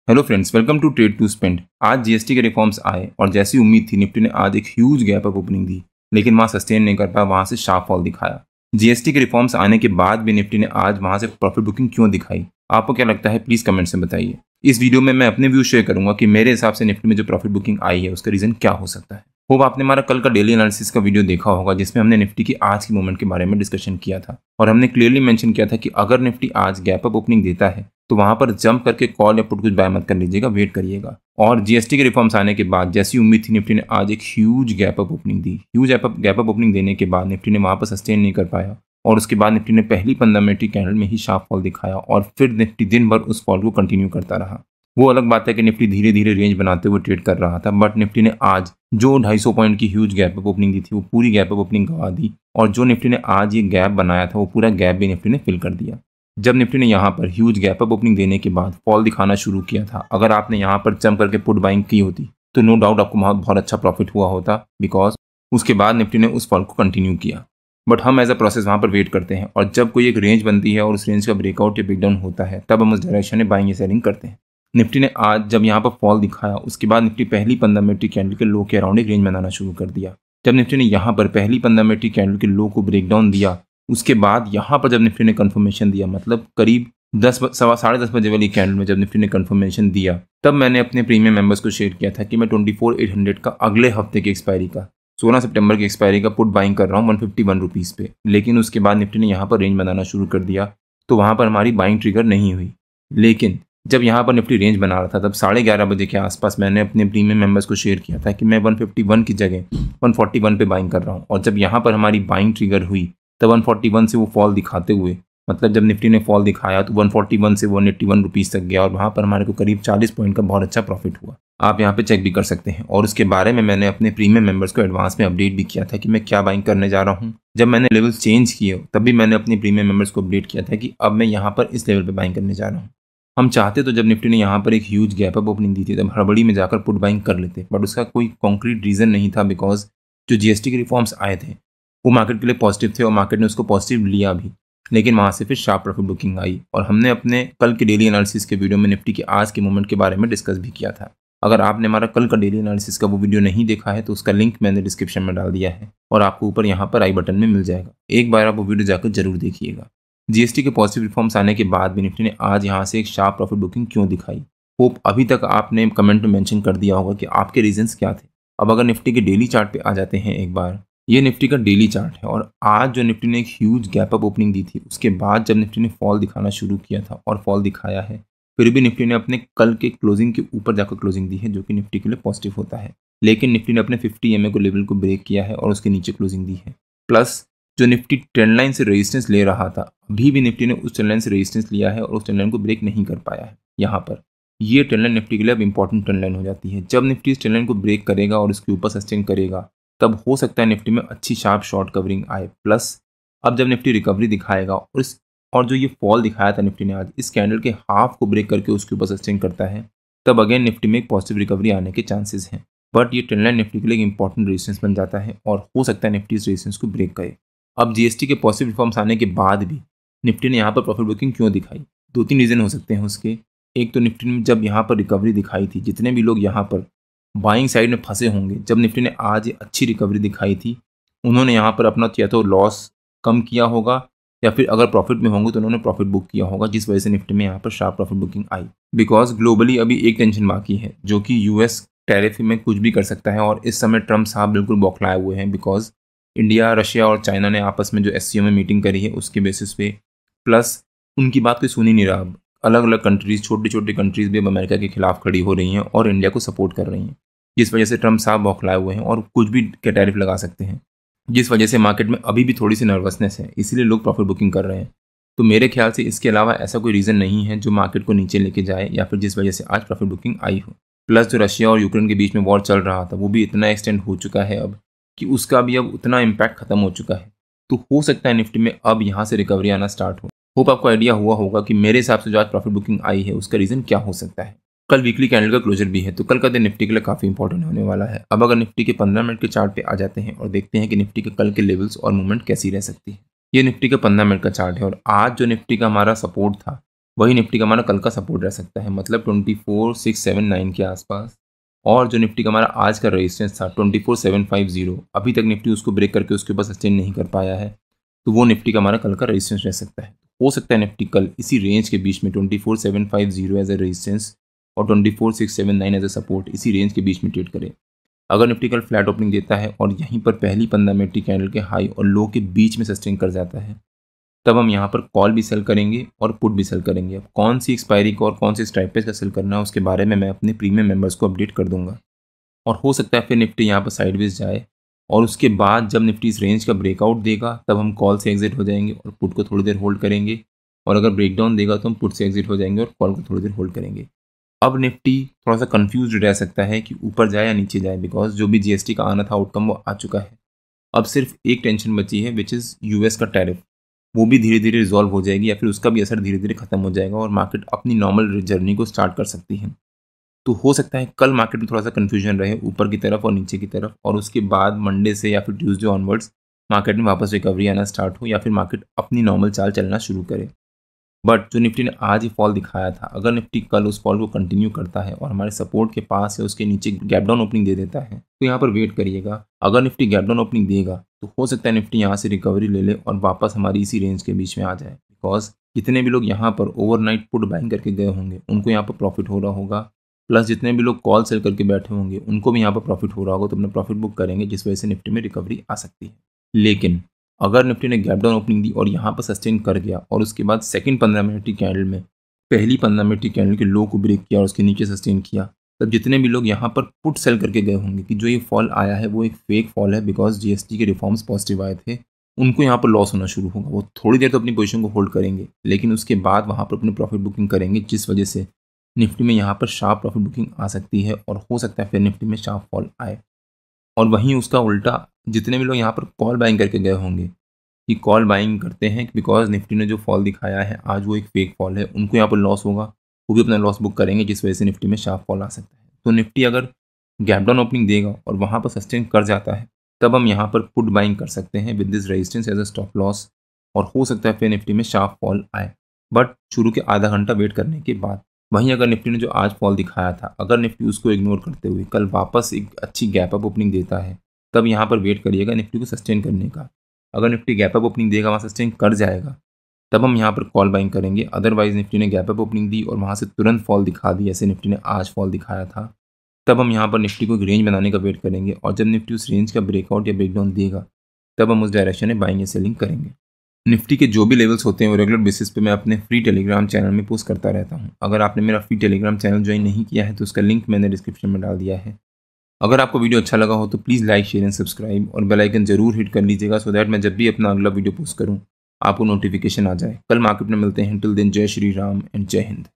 Hello friends, welcome to trade to spend. आज GST के reforms आए और जैसी उम्मीद थी निफ्टी ने आज एक ह्यूज गैप अप ओपनिंग दी, लेकिन वहां सस्टेन नहीं कर पाया, वहां से शार्प फॉल दिखाया। जीएसटी के रिफॉर्म्स आने के बाद भी निफ्टी ने आज वहां से प्रॉफिट बुकिंग क्यों दिखाई, आपको क्या लगता है? प्लीज कमेंट से बताइए। इस वीडियो में मैं अपने व्यू शेयर करूंगा कि मेरे हिसाब से निफ्टी में जो प्रॉफिट बुकिंग आई है उसका रीजन क्या हो सकता है। होप आपने हमारा कल का डेली एनालिसिस का वीडियो देखा होगा, जिसमें हमने निफ्टी की आज की मूवमेंट के बारे में डिस्कशन किया था और हमने क्लियरली मेंशन किया था कि अगर निफ्टी आज गैप अप ओपनिंग देता है तो वहां पर जंप करके कॉल या पुट कुछ बाय मत कर लीजिएगा, वेट करिएगा। और जीएसटी के रिफॉर्म्स आने के बाद जैसी उम्मीद थी निफ्टी ने आज एक ह्यूज गैप अप ओपनिंग दी। ह्यूज गैप अप ओपनिंग देने के बाद निफ्टी ने वहां पर सस्टेन नहीं कर पाया और उसके बाद निफ्टी ने पहली 15 मिनट की कैंडल में ही शार्प फॉल दिखाया और फिर निफ्टी दिन भर उस फॉल को कंटिन्यू करता रहा। वो अलग बात है कि निफ्टी धीरे धीरे रेंज बनाते हुए ट्रेड कर रहा था, बट निफ्टी ने आज जो 250 पॉइंट की ह्यूज गैप अप ओपनिंग दी थी वो पूरी गैप अप ओपनिंग गवा दी और जो निफ्टी ने आज ये गैप बनाया था वो पूरा गैप भी निफ्टी ने फिल कर दिया। जब निफ्टी ने यहाँ पर ह्यूज गैप अप ओपनिंग देने के बाद फॉल दिखाना शुरू किया था, अगर आपने यहाँ पर जंप करके पुट बाइंग की होती तो नो डाउट आपको बहुत अच्छा प्रॉफिट हुआ होता, बिकॉज उसके बाद निफ्टी ने उस फॉल को कंटिन्यू किया। बट हम एज अ प्रोसेस वहाँ पर वेट करते हैं और जब कोई एक रेंज बनती है और उस रेंज का ब्रेकआउट या ब्रेकडाउन होता है तब हम उस डायरेक्शन में बाइंग या सेलिंग करते हैं। निफ्टी ने आज जब यहाँ पर फॉल दिखाया उसके बाद निफ्टी पहली 15 मिनट की कैंडल के लो के अराउंड एक रेंज बनाना शुरू कर दिया। जब निफ्टी ने यहाँ पर पहली 15 मिनट की कैंडल के लो को ब्रेकडाउन दिया उसके बाद यहाँ पर जब निफ्टी ने कंफर्मेशन दिया, मतलब करीब 10 बजे वाली कैंडल में जब निफ्टी ने कंफर्मेशन दिया, तब मैंने अपने प्रीमियम मेंबर्स को शेयर किया था कि मैं 24,800 का अगले हफ्ते की एक्सपायरी का 16 सितंबर की एक्सपायरी का पुट बाइंग कर रहा हूँ 151 रुपीज़ पे। लेकिन उसके बाद निफ्टी ने यहाँ पर रेंज बनाना शुरू कर दिया तो वहाँ पर हमारी बाइंग ट्रिगर नहीं हुई। लेकिन जब यहाँ पर निफ्टी रेंज बना रहा था तब 11:30 बजे के आसपास मैंने अपने प्रीमियम मेंबर्स को शेयर किया था कि मैं 151 की जगह 141 पे बाइंग कर रहा हूँ। और जब यहाँ पर हमारी बाइंग ट्रिगर हुई तब 141 से वो फॉल दिखाते हुए, मतलब जब निफ्टी ने फॉल दिखाया तो 141 से 181 रुपीज़ तक गया और वहाँ पर हमारे को करीब 40 पॉइंट का बहुत अच्छा प्रॉफिट हुआ। आप यहाँ पे चेक भी कर सकते हैं और उसके बारे में मैंने अपने प्रीमियम मेंबर्स को एडवांस में अपडेट भी किया था कि मैं क्या बाइंग करने जा रहा हूँ। जब मैंने लेवल्स चेंज किए तब भी मैंने अपने प्रीमियम मेंबर्स को अपडेट किया था कि अब मैं यहाँ पर इस लेवल पर बाइंग करने जा रहा हूँ। हम चाहते तो जब निफ्टी ने यहाँ पर एक ह्यूज गैप अप ओपनिंग दी थी तब हड़बड़ी में जाकर पुट बाइंग कर लेते, बट उसका कोई कॉन्क्रीट रीज़न नहीं था, बिकॉज जो जीएसटी के रिफॉर्म्स आए थे वो मार्केट के लिए पॉजिटिव थे और मार्केट ने उसको पॉजिटिव लिया भी। लेकिन वहाँ से फिर शार्प प्रॉफिट बुकिंग आई और हमने अपने कल के डेली एनालिसिस के वीडियो में निफ्टी के आज के मूवमेंट के बारे में डिस्कस भी किया था। अगर आपने हमारा कल का डेली एनालिसिस का वो वीडियो नहीं देखा है तो उसका लिंक मैंने डिस्क्रिप्शन में डाल दिया है और आपको ऊपर यहाँ पर आई बटन में मिल जाएगा। एक बार आप वो वीडियो जाकर जरूर देखिएगा। जीएसटी के पॉजिटिव रिफॉर्म्स आने के बाद भी निफ्टी ने आज यहाँ से एक शार्प प्रॉफिट बुकिंग क्यों दिखाई? होप अभी तक आपने कमेंट में मेंशन कर दिया होगा कि आपके रीजंस क्या थे। अब अगर निफ्टी के डेली चार्ट पे आ जाते हैं एक बार, ये निफ्टी का डेली चार्ट है और आज जो निफ्टी ने एक ह्यूज गैप अप ओपनिंग दी थी उसके बाद जब निफ्टी ने फॉल दिखाना शुरू किया था और फॉल दिखाया है, फिर भी निफ्टी ने अपने कल के क्लोजिंग के ऊपर जाकर क्लोजिंग दी है, जो कि निफ्टी के लिए पॉजिटिव होता है। लेकिन निफ्टी ने अपने 50 EMA को लेवल को ब्रेक किया है और उसके नीचे क्लोजिंग दी है। प्लस जो निफ्टी ट्रेंड लाइन से रेजिस्टेंस ले रहा था, अभी भी निफ्टी ने उस ट्रेंड लाइन से रेजिस्टेंस लिया है और उस ट्रेंड लाइन को ब्रेक नहीं कर पाया है। यहाँ पर ये ट्रेंड लाइन निफ्टी के लिए अब इंपॉर्टेंट ट्रेंड लाइन हो जाती है। जब निफ्टी इस ट्रेंड लाइन को ब्रेक करेगा और उसके ऊपर सस्टेन करेगा तब हो सकता है निफ्टी में अच्छी शार्प शॉर्ट कवरिंग आए। प्लस अब जब निफ्टी रिकवरी दिखाएगा और जो ये फॉल दिखाया था निफ्टी ने आज, इस कैंडल के हाफ को ब्रेक करके उसके ऊपर सस्टेन करता है, तब अगेन निफ्टी में एक पॉजिटिव रिकवरी आने के चांसेस हैं। बट ये ट्रेंड लाइन निफ्टी के लिए एक इंपॉर्टेंट रेजिस्टेंस बन जाता है और हो सकता है निफ्टी इस रेजिस्टेंस को ब्रेक करे। अब जीएसटी के पॉजिटिव रिफॉर्म्स आने के बाद भी निफ्टी ने यहाँ पर प्रॉफिट बुकिंग क्यों दिखाई? 2-3 रीजन हो सकते हैं उसके। एक तो निफ्टी ने जब यहाँ पर रिकवरी दिखाई थी, जितने भी लोग यहाँ पर बाइंग साइड में फंसे होंगे, जब निफ्टी ने आज अच्छी रिकवरी दिखाई थी, उन्होंने यहाँ पर अपना या तो लॉस कम किया होगा या फिर अगर प्रॉफिट में होंगे तो उन्होंने प्रॉफिट बुक किया होगा, जिस वजह से निफ्टी में यहाँ पर sharp profit booking I. Because globally अभी एक टेंशन बाकी है, जो कि यूएस टैरिफ में कुछ भी कर सकता है और इस समय ट्रम्प साहब बिल्कुल बौखलाए हुए हैं, बिकॉज इंडिया, रशिया और चाइना ने आपस में जो SCO में मीटिंग करी है उसके बेसिस पे, प्लस उनकी बात कोई सुन ही नहीं रहा। अलग अलग कंट्रीज़, छोटी छोटी कंट्रीज़ भी अब अमेरिका के खिलाफ खड़ी हो रही हैं और इंडिया को सपोर्ट कर रही हैं, जिस वजह से ट्रम्प साहब बौखलाए हुए हैं और कुछ भी टैरिफ लगा सकते हैं, जिस वजह से मार्केट में अभी भी थोड़ी सी नर्वसनेस है, इसीलिए लोग प्रॉफिट बुकिंग कर रहे हैं। तो मेरे ख्याल से इसके अलावा ऐसा कोई रीज़न नहीं है जो मार्केट को नीचे लेके जाए या फिर जिस वजह से आज प्रॉफिट बुकिंग आई हो। प्लस जो रशिया और यूक्रेन के बीच में वॉर चल रहा था वो भी इतना एक्सटेंड हो चुका है अब कि उसका भी अब उतना इम्पैक्ट खत्म हो चुका है। तो हो सकता है निफ्टी में अब यहाँ से रिकवरी आना स्टार्ट हो। होप आपको आइडिया हुआ होगा कि मेरे हिसाब से जो आज प्रॉफिट बुकिंग आई है उसका रीज़न क्या हो सकता है। कल वीकली कैंडल का क्लोजर भी है, तो कल का दिन निफ्टी के लिए काफ़ी इंपॉर्टेंट होने वाला है। अब अगर निफ्टी के 15 मिनट के चार्ट पे आ जाते हैं और देखते हैं कि निफ्टी के कल के लेवल्स और मूवमेंट कैसी रह सकती है। ये निफ्टी का 15 मिनट का चार्ट है और आज जो निफ्टी का हमारा सपोर्ट था वही निफ्टी का हमारा कल का सपोर्ट रह सकता है, मतलब 24,679 के आसपास। और जो निफ्टी का हमारा आज का रेजिस्टेंस था 24,750, अभी तक निफ्टी उसको ब्रेक करके उसके ऊपर सस्टेन नहीं कर पाया है, तो वो निफ्टी का हमारा कल का रेजिस्टेंस रह सकता है। हो सकता है निफ्टी कल इसी रेंज के बीच में 24,750 एज ए रेजिस्टेंस और 24,679 एज ए सपोर्ट, इसी रेंज के बीच में ट्रेड करे। अगर निफ्टी कल फ्लैट ओपनिंग देता है और यहीं पर पहली 15 मिनट की कैंडल के हाई और लो के बीच में सस्टेन कर जाता है, तब हम यहाँ पर कॉल भी सेल करेंगे और पुट भी सेल करेंगे। अब कौन सी एक्सपायरी को और कौन सी स्ट्राइक प्राइस का सेल करना है उसके बारे में मैं अपने प्रीमियम मेंबर्स को अपडेट कर दूंगा। और हो सकता है फिर निफ्टी यहाँ पर साइडवेज जाए और उसके बाद जब निफ्टी इस रेंज का ब्रेकआउट देगा तब हम कॉल से एग्जिट हो जाएंगे और पुट को थोड़ी देर होल्ड करेंगे, और अगर ब्रेकडाउन देगा तो हम पुट से एग्जिट हो जाएंगे और कॉल को थोड़ी देर होल्ड करेंगे। अब निफ्टी थोड़ा सा कंफ्यूज रह सकता है कि ऊपर जाए या नीचे जाए, बिकॉज जो भी जीएसटी का आना था आउटकम वो आ चुका है। अब सिर्फ एक टेंशन बची है विच इज़ यूएस का टैरिफ, वो भी धीरे धीरे रिजॉल्व हो जाएगी या फिर उसका भी असर धीरे धीरे खत्म हो जाएगा और मार्केट अपनी नॉर्मल जर्नी को स्टार्ट कर सकती है। तो हो सकता है कल मार्केट में थोड़ा सा कन्फ्यूजन रहे ऊपर की तरफ और नीचे की तरफ, और उसके बाद मंडे से या फिर ट्यूसडे ऑनवर्ड्स मार्केट में वापस रिकवरी आना स्टार्ट हो या फिर मार्केट अपनी नॉर्मल चाल चलना शुरू करे। बट जो निफ्टी ने आज ही फॉल दिखाया था, अगर निफ्टी कल उस फॉल को कंटिन्यू करता है और हमारे सपोर्ट के पास या उसके नीचे गैप डाउन ओपनिंग दे देता है, तो यहाँ पर वेट करिएगा। अगर निफ्टी गैप डाउन ओपनिंग देगा तो हो सकता है निफ्टी यहाँ से रिकवरी ले ले और वापस हमारी इसी रेंज के बीच में आ जाए, बिकॉज जितने भी लोग यहाँ पर ओवरनाइट पुट बाइंग करके गए होंगे उनको यहाँ पर प्रॉफिट हो रहा होगा, प्लस जितने भी लोग कॉल सेल करके बैठे होंगे उनको भी यहाँ पर प्रॉफिट हो रहा होगा, तो अपना प्रॉफिट बुक करेंगे, जिस वजह से निफ्टी में रिकवरी आ सकती है। लेकिन अगर निफ्टी ने गैप डाउन ओपनिंग दी और यहाँ पर सस्टेन कर गया और उसके बाद सेकंड 15 मिनट की कैंडल में पहली 15 मिनट की कैंडल के लो को ब्रेक किया और उसके नीचे सस्टेन किया, तब जितने भी लोग यहाँ पर पुट सेल करके गए होंगे कि जो ये फॉल आया है वो एक फेक फॉल है बिकॉज जीएसटी के रिफॉर्म्स पॉजिटिव आए थे, उनको यहाँ पर लॉस होना शुरू होगा। वो थोड़ी देर तो अपनी पोजीशन को होल्ड करेंगे लेकिन उसके बाद वहाँ पर अपनी प्रॉफिट बुकिंग करेंगे, जिस वजह से निफ्टी में यहाँ पर शार्प प्रॉफिट बुकिंग आ सकती है और हो सकता है फिर निफ्टी में शार्प फॉल आए। और वहीं उसका उल्टा जितने भी लोग यहाँ पर कॉल बाइंग करके गए होंगे कि कॉल बाइंग करते हैं बिकॉज निफ्टी ने जो फॉल दिखाया है आज वो एक फेक फॉल है, उनको यहाँ पर लॉस होगा, वो भी अपना लॉस बुक करेंगे, जिस वजह से निफ्टी में शार्प फॉल आ सकता है। तो निफ्टी अगर गैप डाउन ओपनिंग देगा और वहाँ पर सस्टेन कर जाता है तब हम यहाँ पर पुट बाइंग कर सकते हैं with this resistance as a stop loss, और हो सकता है फिर निफ्टी में शार्प फॉल आए, बट शुरू के आधा घंटा वेट करने के बाद। वहीं अगर निफ्टी ने जो आज फॉल दिखाया था, अगर निफ्टी उसको इग्नोर करते हुए कल वापस एक अच्छी गैप अप ओपनिंग देता है, तब यहाँ पर वेट करिएगा निफ्टी को सस्टेन करने का। अगर निफ्टी गैप अप ओपनिंग देगा, वहाँ सस्टेन कर जाएगा, तब हम यहाँ पर कॉल बाइंग करेंगे। अदरवाइज निफ्टी ने गैप अप ओपनिंग दी और वहाँ से तुरंत फॉल दिखा दी, ऐसे निफ्टी ने आज फॉल दिखाया था, तब हम यहाँ पर निफ्टी को एक रेंज बनाने का वेट करेंगे, और जब निफ्टी उस रेंज का ब्रेकआउट या ब्रेकडाउन देगा तब हम उस डायरेक्शन में बाइंग या सेलिंग करेंगे। निफ्टी के जो भी लेवल्स होते हैं वो रेगुलर बेसिस पे मैं अपने फ्री टेलीग्राम चैनल में पोस्ट करता रहता हूँ। अगर आपने मेरा फ्री टेलीग्राम चैनल ज्वाइन नहीं किया है तो उसका लिंक मैंने डिस्क्रिप्शन में डाल दिया है। अगर आपको वीडियो अच्छा लगा हो तो please like share and subscribe और बेल आइकन जरूर हिट कर लीजिएगा, सो दैट मैं जब भी अपना अगला वीडियो पोस्ट करूँ आपको नोटिफिकेशन आ जाए। कल मार्केट में मिलते हैं, टिल देन जय श्री राम एंड जय हिंद।